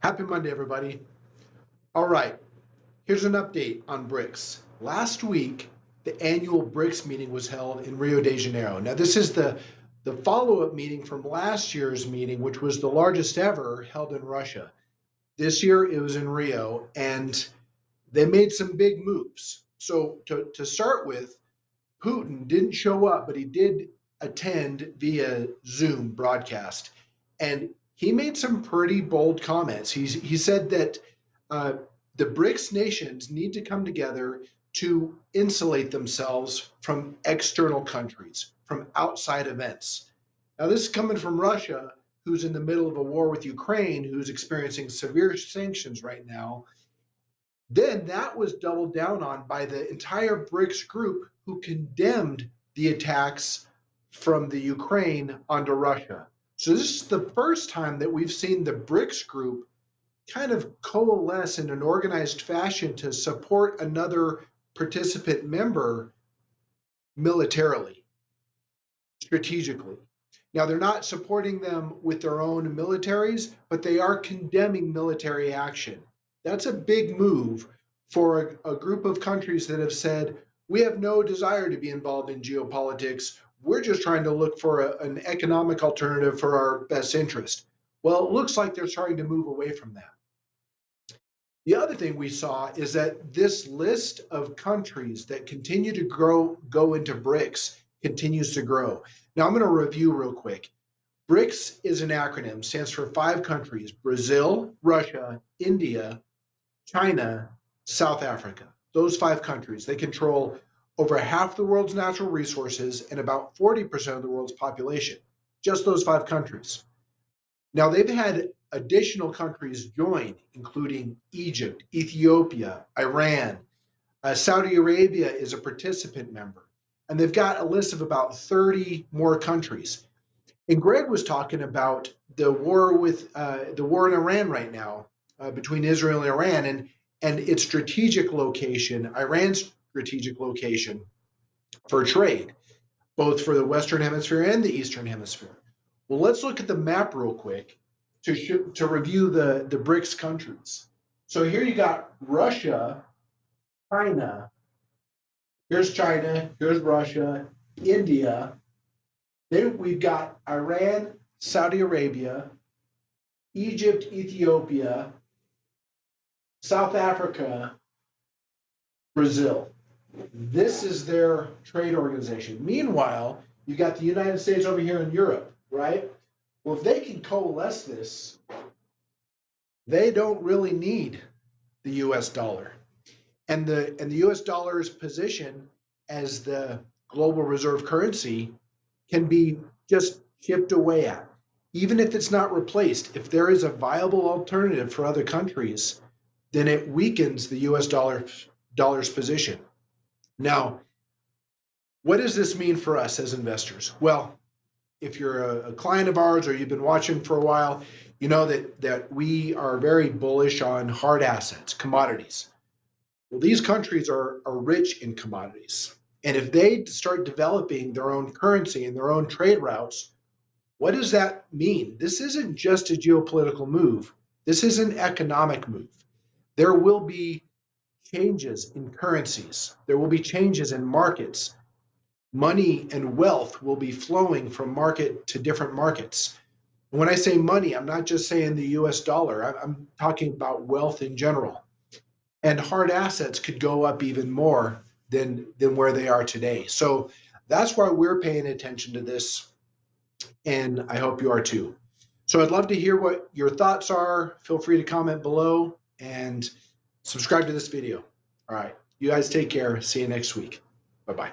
Happy Monday, everybody. All right, here's an update on BRICS. Last week, the annual BRICS meeting was held in Rio de Janeiro. Now, this is the follow-up meeting from last year's meeting, which was the largest ever held in Russia. This year, it was in Rio, and they made some big moves. So to start with, Putin didn't show up, but he did attend via Zoom broadcast. And he made some pretty bold comments. He said that the BRICS nations need to come together to insulate themselves from external countries, from outside events. Now, this is coming from Russia, who's in the middle of a war with Ukraine, who's experiencing severe sanctions right now. Then that was doubled down on by the entire BRICS group, who condemned the attacks from the Ukraine onto Russia. So this is the first time that we've seen the BRICS group kind of coalesce in an organized fashion to support another participant member militarily, strategically. Now, they're not supporting them with their own militaries, but they are condemning military action. That's a big move for a group of countries that have said, we have no desire to be involved in geopolitics. We're just trying to look for an economic alternative for our best interest. Well, it looks like they're starting to move away from that. The other thing we saw is that this list of countries that continue to go into BRICS continues to grow. Now, I'm going to review real quick. BRICS is an acronym, stands for 5 countries: Brazil, Russia, India, China, South Africa. Those 5 countries, they control over half the world's natural resources and about 40% of the world's population. Just those 5 countries. Now, they've had additional countries join, including Egypt, Ethiopia, Iran. Saudi Arabia is a participant member. And they've got a list of about 30 more countries. And Greg was talking about the war in Iran right now, between Israel and Iran, and its strategic location, Iran's strategic location for trade, both for the Western Hemisphere and the Eastern Hemisphere. Well, let's look at the map real quick to review the BRICS countries. So here you got Russia, China, here's China, here's Russia, India. Then we've got Iran, Saudi Arabia, Egypt, Ethiopia, South Africa, Brazil. This is their trade organization. Meanwhile, you got the United States over here in Europe, right? Well, if they can coalesce this, they don't really need the US dollar. And the US dollar's position as the global reserve currency can be just chipped away at. Even if it's not replaced, if there is a viable alternative for other countries, then it weakens the US dollar's position. Now, what does this mean for us as investors? Well, if you're a client of ours or you've been watching for a while, you know that we are very bullish on hard assets, commodities. Well, these countries are rich in commodities. And if they start developing their own currency and their own trade routes, what does that mean? This isn't just a geopolitical move. This is an economic move. There will be changes in currencies. There will be changes in markets. Money and wealth will be flowing from market to different markets. When I say money, I'm not just saying the US dollar. I'm talking about wealth in general. And hard assets could go up even more than where they are today. So that's why we're paying attention to this, and I hope you are too. So I'd love to hear what your thoughts are. Feel free to comment below and subscribe to this video. All right, you guys take care. See you next week. Bye-bye.